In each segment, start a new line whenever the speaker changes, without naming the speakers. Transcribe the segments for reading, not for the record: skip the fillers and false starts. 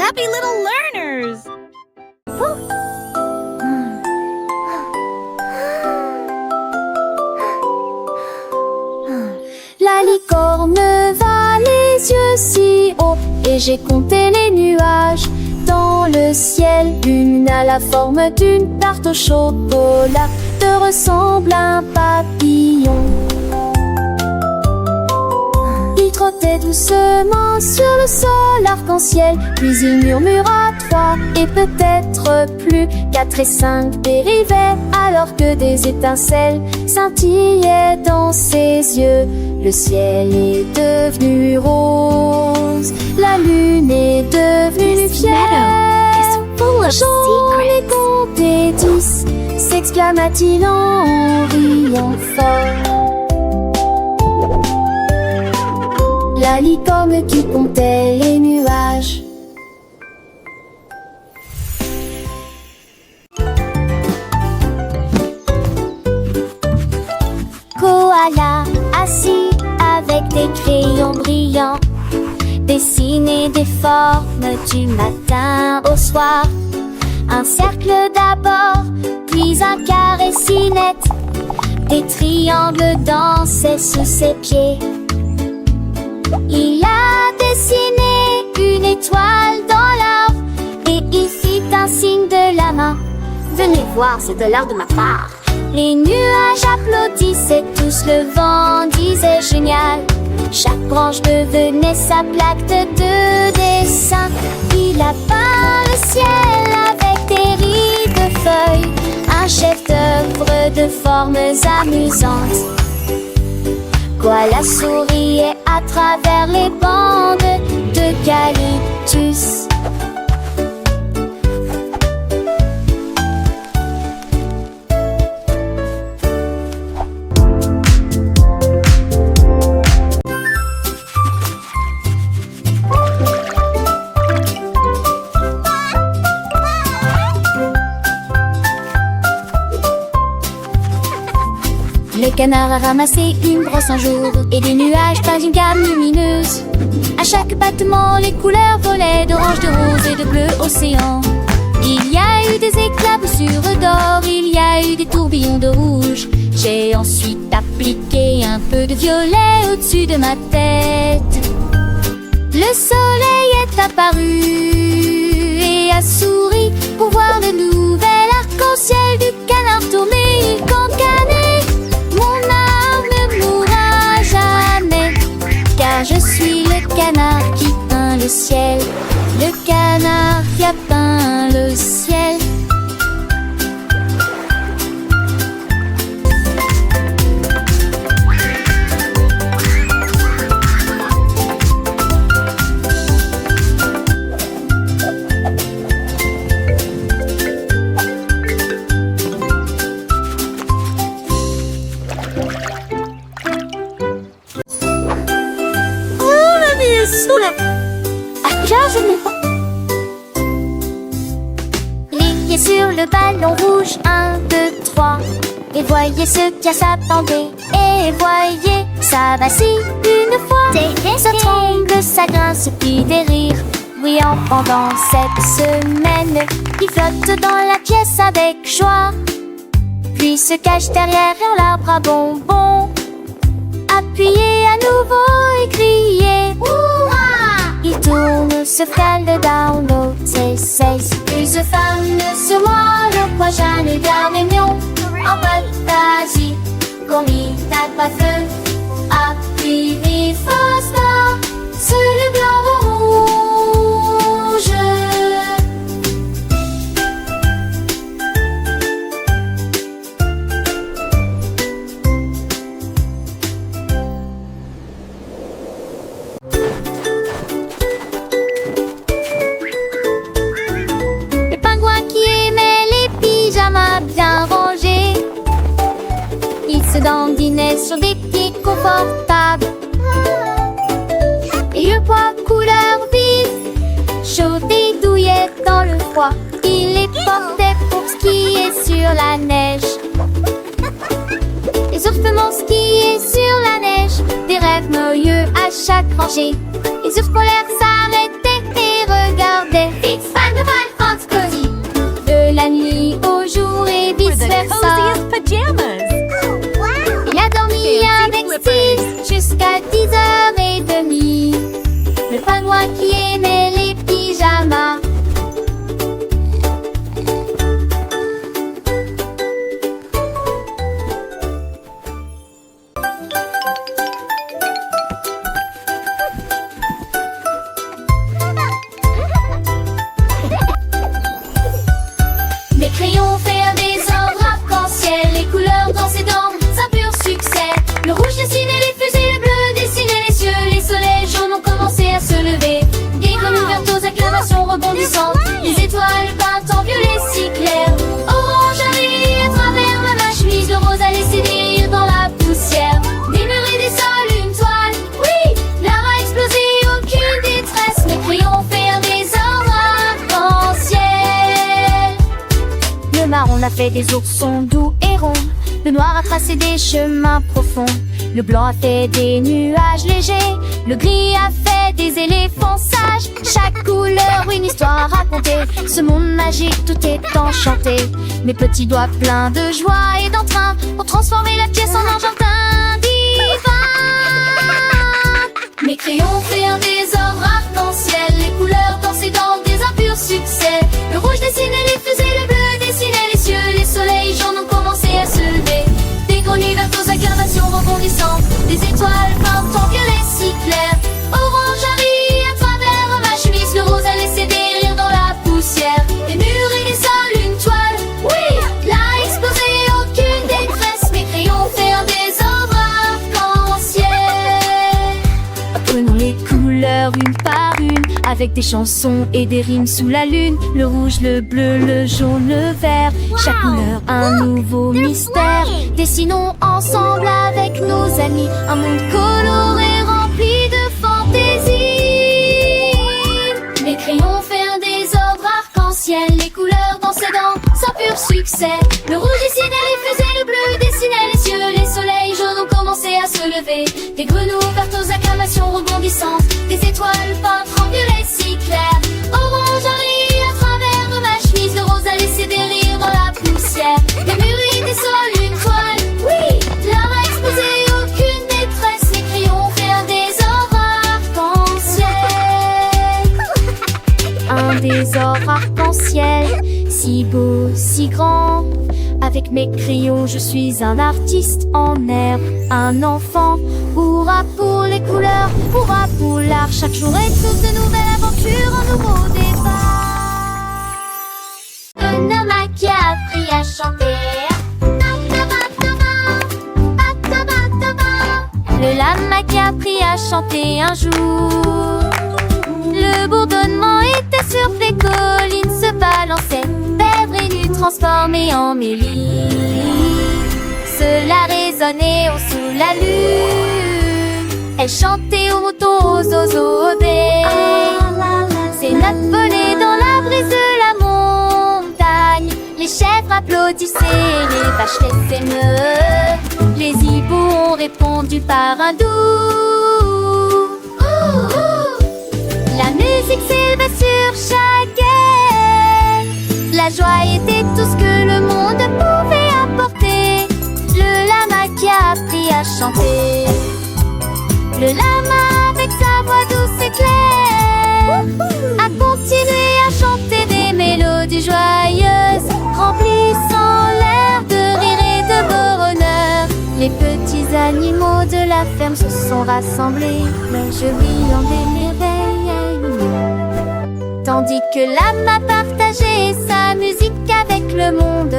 happy little learners!
La licorne va les yeux si hauts, et j'ai compté les nuages dans le ciel. Une a la forme d'une tarte au chocolat, te ressemble à un papillon. Il trottait doucement sur le sol arc-en-ciel, puis il murmura 3 et peut-être plus. 4 et 5 dérivaient alors que des étincelles scintillaient dans ses yeux. Le ciel est devenu rose, la lune est devenue fière. J'en ai compté 10, s'exclama-t-il en riant fort. La licorne qui comptait les nuages. Koala assis avec des crayons brillants, dessiner des formes du matin au soir. Un cercle d'abord, puis un carré si net. Des triangles dansaient sous ses pieds. Il a dessiné une étoile dans l'arbre et il fit un signe de la main. Venez voir, c'est de l'art de ma part. Les nuages applaudissaient tous, le vent disait génial. Chaque branche devenait sa plaque de dessin. Il a peint le ciel avec des rides de feuilles, un chef-d'œuvre de formes amusantes. Koala souriait à travers les bandes d'eucalyptus. Le canard a ramassé une brosse un jour et des nuages dans une gamme lumineuse. À chaque battement, les couleurs volaient d'orange, de rose et de bleu océan. Il y a eu des éclaboussures d'or, il y a eu des tourbillons de rouge. J'ai ensuite appliqué un peu de violet au-dessus de ma tête. Le soleil est apparu et a souri pour voir le nouvel arc-en-ciel du canard tourné. Il cancanait. Mon art ne mourra jamais, car je suis le canard qui peint le ciel. Le canard qui a peint le ciel. Lignez sur le ballon rouge, 1, 2, 3. Et voyez ce qui s'attendait. Et voyez, ça vacille une fois. Ça tremble, ça grince, puis des rires bruyants pendant cette semaine. Il flotte dans la pièce avec joie, puis se cache derrière l'arbre à bonbons. Appuyez à nouveau et criez Hurrah! Il tourne, se frôle le download, c'est plus de femmes sur moi, le prochain est mignon. En fantasie, comme il n'a pas feu. Appuyez Faustin, c'est le blanc rouge. Bien rangé, il se dandinait sur des pieds confortables. Et le poids couleur vive, chaud et douillet dans le froid, il les portait pour skier sur la neige. Les ours vont skier sur la neige, des rêves merveilleux à chaque rangée. Les ours polaires s'arrêtaient et regardaient. fait des oursons doux et ronds. Le noir a tracé des chemins profonds. Le blanc a fait des nuages légers. Le gris a fait des éléphants sages. Chaque couleur une histoire à raconter. Ce monde magique tout est enchanté. Mes petits doigts pleins de joie et d'entrain pour transformer la pièce en un jardin divin. Mes crayons fait un désordre arc-en-ciel. Les couleurs dansaient dans des impurs succès. Le rouge dessinait les fusées, le bleu dessinait les cieux. Les soleils jaunes ont commencé à se lever. Des grenouilles vertes aux acclamations rebondissantes. Des étoiles peintes en violet si clair. Orange arrive à travers ma chemise. Le rose a laissé des rires dans la poussière. Des murs et des sols, une toile, oui, l'a explosé, aucune détresse. Mes crayons fait un désordre arc-en-ciel. Prenons les couleurs une par une, avec des chansons et des rimes sous la lune. Le rouge, le bleu, le jaune, le vert. Chaque couleur un nouveau mystère. Dessinons ensemble avec nos amis un monde coloré rempli de fantaisie. Mes crayons fait un désordre arc-en-ciel. Les couleurs dansaient dans un pur succès. Le rouge dessinait les fusées, le bleu dessinait les cieux. Les soleils jaunes ont commencé à se lever. Des grenouilles vertes aux acclamations rebondissantes. Des étoiles peintes en violet si clair. Orange arrive à travers ma chemise. Le rose a laissé des rires dans la poussière. Des murs et des sols, une toile, oui, l'art a explosé, aucune détresse. Les crayons fait un désordre arc-en-ciel. Un désordre arc-en-ciel, si beau, si grand. Avec mes crayons, je suis un artiste en herbe, un enfant. Hurrah pour les couleurs, hurrah pour l'art. Chaque jour est toute de nouvelles aventures, un nouveau départ. Un homme qui a appris à chanter. Le lama qui a appris à chanter un jour. Le bourdonnement était sur les collines, se balançait, pèbre et nu transformé en mélie. Cela résonnait haut sous la lune. Elle chantait au mouton, aux oiseaux, au dé. Ses notes volaient dans la brise de la montagne. Les chèvres applaudissaient, les vaches laissaient me. Les hiboux ont répondu par un doux. La musique s'élevait sur chaque aile. La joie était tout ce que le monde pouvait apporter. Le lama qui a appris à chanter. Le lama avec sa voix douce et claire a continué à chanter des mélodies joyeuses, remplissant l'air de rire et de bonheur. Les petits animaux de la ferme se sont rassemblés, leurs jeux brillants des merveilles animaux. Tandis que lama partageait sa musique avec le monde.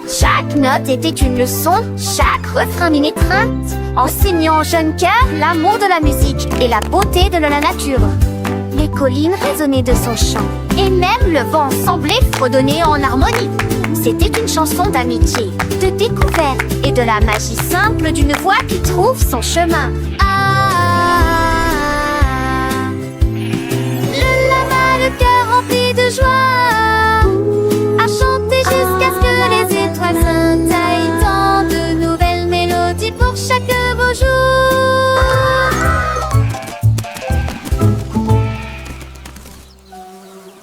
Chaque note était une leçon, chaque refrain une étreinte, enseignant aux jeunes cœurs l'amour de la musique et la beauté de la nature. Les collines résonnaient de son chant, et même le vent semblait fredonner en harmonie. C'était une chanson d'amitié, de découverte et de la magie simple d'une voix qui trouve son chemin.